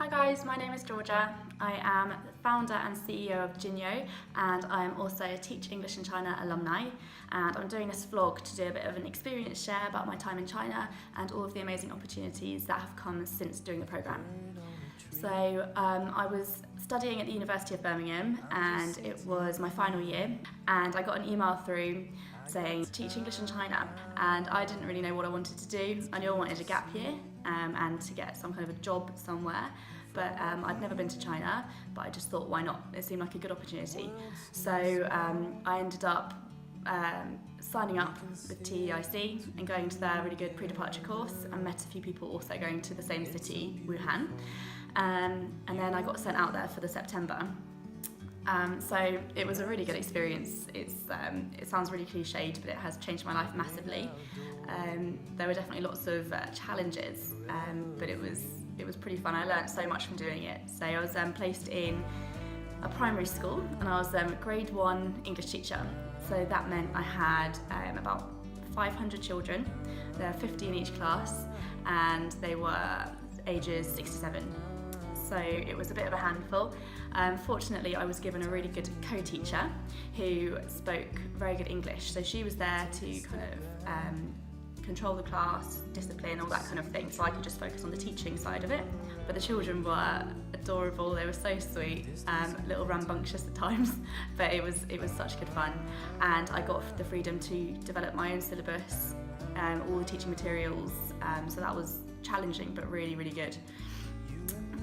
Hi guys, my name is Georgia. I am the founder and CEO of Jinyo, and I am also a Teach English in China alumni, and I'm doing this vlog to do a bit of an experience share about my time in China and all of the amazing opportunities that have come since doing the programme. So I was studying at the University of Birmingham and it was my final year, and I got an email through saying Teach English in China, and I didn't really know what I wanted to do. I knew I wanted a gap year and to get some kind of a job somewhere, but I'd never been to China, but I just thought, why not? It seemed like a good opportunity. So I ended up signing up with TEIC and going to their really good pre-departure course, and met a few people also going to the same city, Wuhan. And then I got sent out there for the September. So it was a really good experience. It sounds really cliched, but it has changed my life massively. There were definitely lots of challenges, but it was pretty fun. I learned so much from doing it. So I was placed in a primary school, and I was a grade 1 English teacher. So that meant I had about 500 children. There were 50 in each class, and they were ages 6 to 7. So it was a bit of a handful. Fortunately, I was given a really good co-teacher who spoke very good English. So she was there to kind of control the class, discipline, all that kind of thing. So I could just focus on the teaching side of it. But the children were adorable. They were so sweet, a little rambunctious at times, but it was such good fun. And I got the freedom to develop my own syllabus, all the teaching materials. So that was challenging, but really, really good.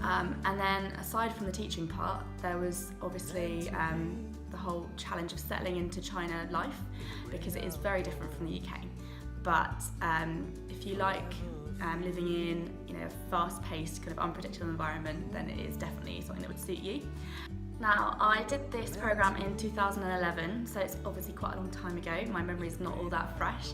And then aside from the teaching part, there was obviously the whole challenge of settling into China life, because it is very different from the UK. But if you like living in a fast-paced, kind of unpredictable environment, then it is definitely something that would suit you. Now, I did this programme in 2011, so it's obviously quite a long time ago. My memory is not all that fresh.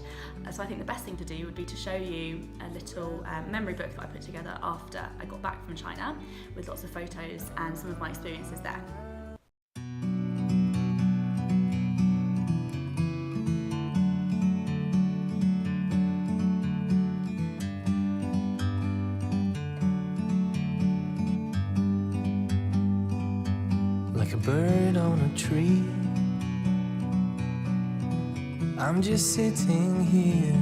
So I think the best thing to do would be to show you a little memory book that I put together after I got back from China, with lots of photos and some of my experiences there. Like a bird on a tree, I'm just sitting here.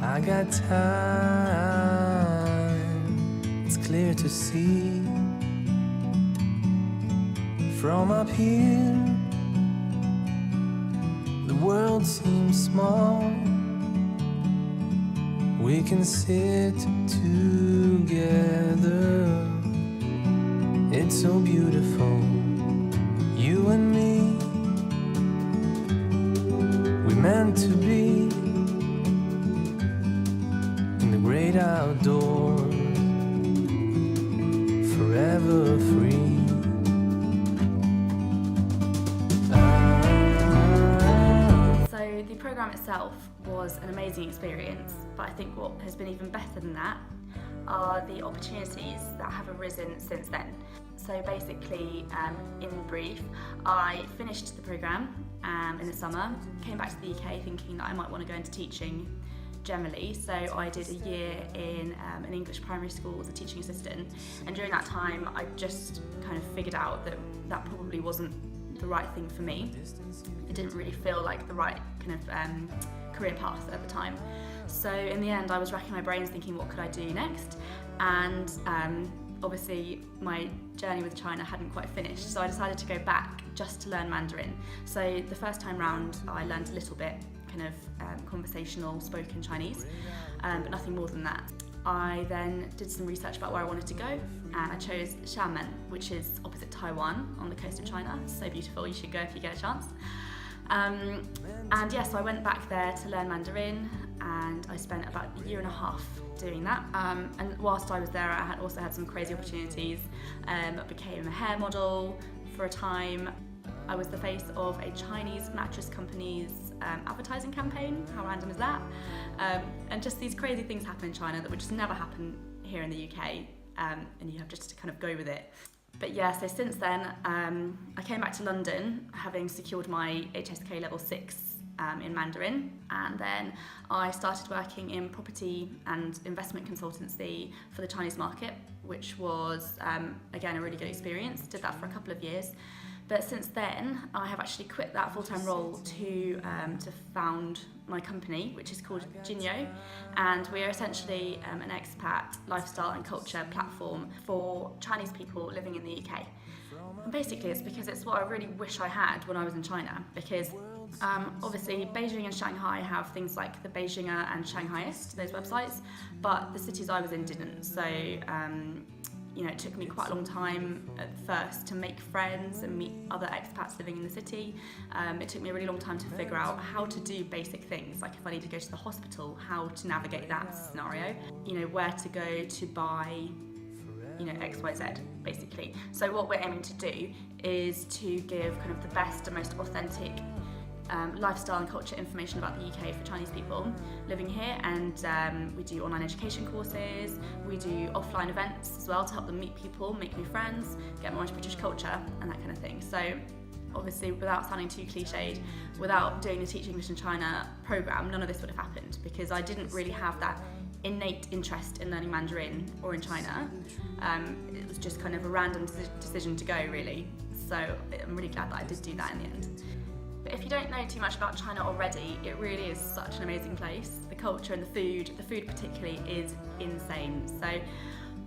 I got time, it's clear to see. From up here, the world seems small. We can sit together. It's so beautiful, you and me. We're meant to be in the great outdoors, forever free. So the programme itself was an amazing experience, but I think what has been even better than that are the opportunities that have arisen since then. So basically, in brief, I finished the programme in the summer, came back to the UK thinking that I might want to go into teaching generally. So I did a year in an English primary school as a teaching assistant, and during that time I just kind of figured out that that probably wasn't the right thing for me. It didn't really feel like the right kind of career path at the time. So in the end I was racking my brains thinking, what could I do next? And obviously my journey with China hadn't quite finished, so I decided to go back just to learn Mandarin. So the first time round I learned a little bit kind of conversational spoken Chinese, but nothing more than that. I then did some research about where I wanted to go, and I chose Xiamen, which is opposite Taiwan on the coast of China. It's so beautiful, you should go if you get a chance. And yes, so I went back there to learn Mandarin, and I spent about a year and a half doing that. And whilst I was there, I had also had some crazy opportunities. I became a hair model for a time. I was the face of a Chinese mattress company's advertising campaign. How random is that? And just these crazy things happen in China that would just never happen here in the UK, and you have just to kind of go with it. But yeah, so since then, I came back to London having secured my HSK level 6 in Mandarin, and then I started working in property and investment consultancy for the Chinese market, which was again a really good experience. Did that for a couple of years, but since then I have actually quit that full-time role to found my company, which is called Jinyo, and we are essentially an expat lifestyle and culture platform for Chinese people living in the UK. And basically it's because it's what I really wish I had when I was in China, because obviously Beijing and Shanghai have things like the Beijinger and Shanghaiist, those websites, but the cities I was in didn't. So it took me quite a long time at first to make friends and meet other expats living in the city. It took me a really long time to figure out how to do basic things, like if I need to go to the hospital, how to navigate that scenario, where to go to buy XYZ basically. So what we're aiming to do is to give kind of the best and most authentic lifestyle and culture information about the UK for Chinese people living here, and we do online education courses, we do offline events as well to help them meet people, make new friends, get more into British culture and that kind of thing. So obviously, without sounding too cliched, without doing the Teach English in China programme, none of this would have happened, because I didn't really have that innate interest in learning Mandarin or in China. It was just kind of a random decision to go, really. So I'm really glad that I did do that in the end. But if you don't know too much about China already, it really is such an amazing place. The culture and the food particularly is insane. So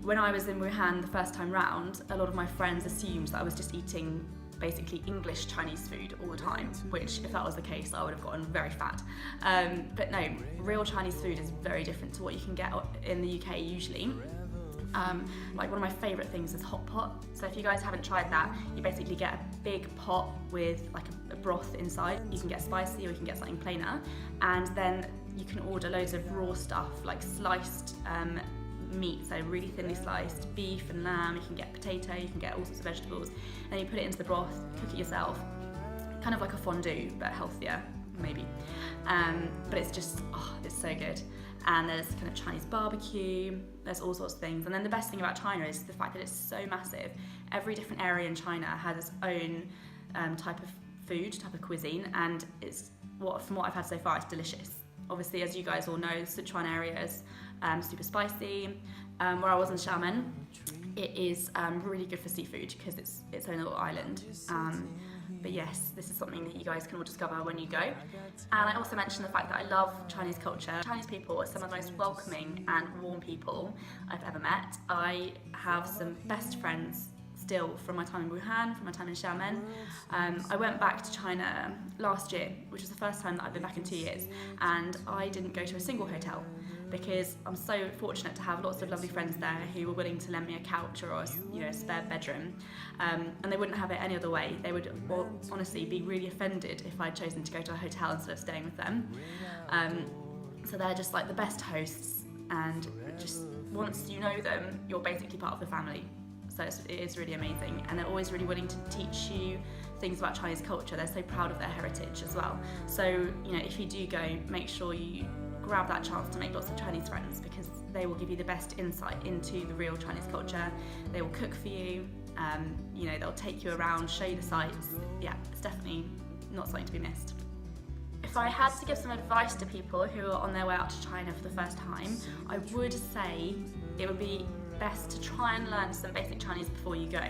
when I was in Wuhan the first time round, a lot of my friends assumed that I was just eating basically English Chinese food all the time, which if that was the case, I would have gotten very fat. But no, real Chinese food is very different to what you can get in the UK usually. Like one of my favourite things is hot pot. So if you guys haven't tried that, you basically get a big pot with like a broth inside. You can get spicy or you can get something plainer, and then you can order loads of raw stuff like sliced meat, so really thinly sliced beef and lamb. You can get potato, you can get all sorts of vegetables, and then you put it into the broth, cook it yourself, kind of like a fondue but healthier maybe. But it's just, it's so good. And there's kind of Chinese barbecue, there's all sorts of things. And then the best thing about China is the fact that it's so massive. Every different area in China has its own type of food, type of cuisine, and from what I've had so far, it's delicious. Obviously, as you guys all know, the Sichuan area is super spicy. Where I was in Xiamen, it is really good for seafood because it's its own little island. But yes, this is something that you guys can all discover when you go. And I also mentioned the fact that I love Chinese culture. Chinese people are some of the most welcoming and warm people I've ever met. I have some best friends still from my time in Wuhan, from my time in Xiamen. I went back to China last year, which was the first time that I've been back in 2 years, and I didn't go to a single hotel because I'm so fortunate to have lots of lovely friends there who were willing to lend me a couch or a spare bedroom, and they wouldn't have it any other way. They would honestly be really offended if I'd chosen to go to a hotel instead of staying with them. So they're just like the best hosts, and just once you know them, you're basically part of the family. So it is really amazing, and they're always really willing to teach you things about Chinese culture. They're so proud of their heritage as well. So if you do go, make sure you grab that chance to make lots of Chinese friends, because they will give you the best insight into the real Chinese culture. They will cook for you, they'll take you around, show you the sights. Yeah, it's definitely not something to be missed. If I had to give some advice to people who are on their way out to China for the first time, I would say it would be best to try and learn some basic Chinese before you go,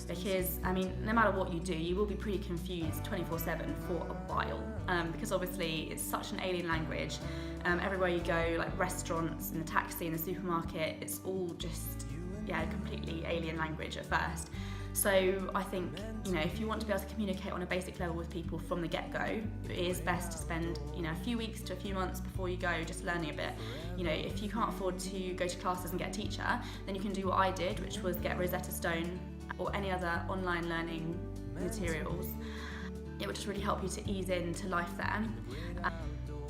because no matter what you do, you will be pretty confused 24/7 for a while, because obviously it's such an alien language. Everywhere you go, like restaurants, in the taxi, in the supermarket, it's all just completely alien language at first. So I think if you want to be able to communicate on a basic level with people from the get-go, it is best to spend a few weeks to a few months before you go just learning a bit. If you can't afford to go to classes and get a teacher, then you can do what I did, which was get Rosetta Stone or any other online learning materials. It would just really help you to ease into life there.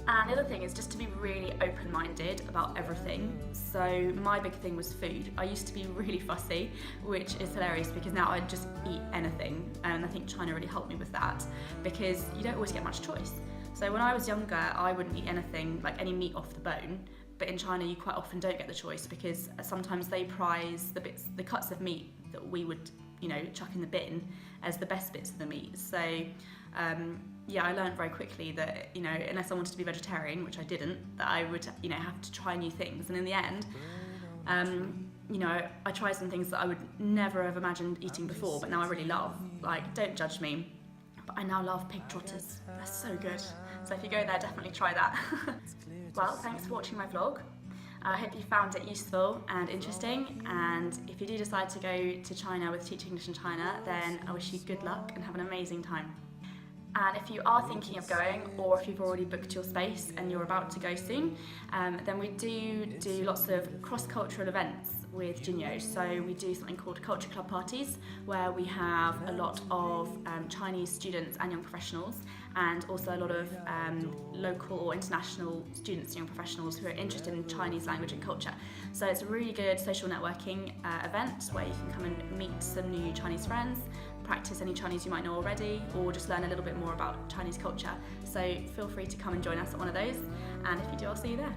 And the other thing is just to be really open-minded about everything. So my big thing was food. I used to be really fussy, which is hilarious because now I just eat anything. And I think China really helped me with that, because you don't always get much choice. So when I was younger, I wouldn't eat anything, like any meat off the bone. But in China, you quite often don't get the choice, because sometimes they prize the cuts of meat that we would chuck in the bin as the best bits of the meat. So I learned very quickly that, unless I wanted to be vegetarian, which I didn't, that I would, have to try new things. And in the end, I tried some things that I would never have imagined eating before, but now I really love. Like, don't judge me, but I now love pig trotters. They're so good. So if you go there, definitely try that. Well, thanks for watching my vlog. I hope you found it useful and interesting, and if you do decide to go to China with Teach English in China, then I wish you good luck and have an amazing time. And if you are thinking of going, or if you've already booked your space and you're about to go soon, then we do lots of cross-cultural events with Jinyo. So we do something called Culture Club Parties, where we have a lot of Chinese students and young professionals, and also a lot of local or international students and young professionals who are interested in Chinese language and culture. So it's a really good social networking event where you can come and meet some new Chinese friends, practice any Chinese you might know already, or just learn a little bit more about Chinese culture. So feel free to come and join us at one of those, and if you do, I'll see you there.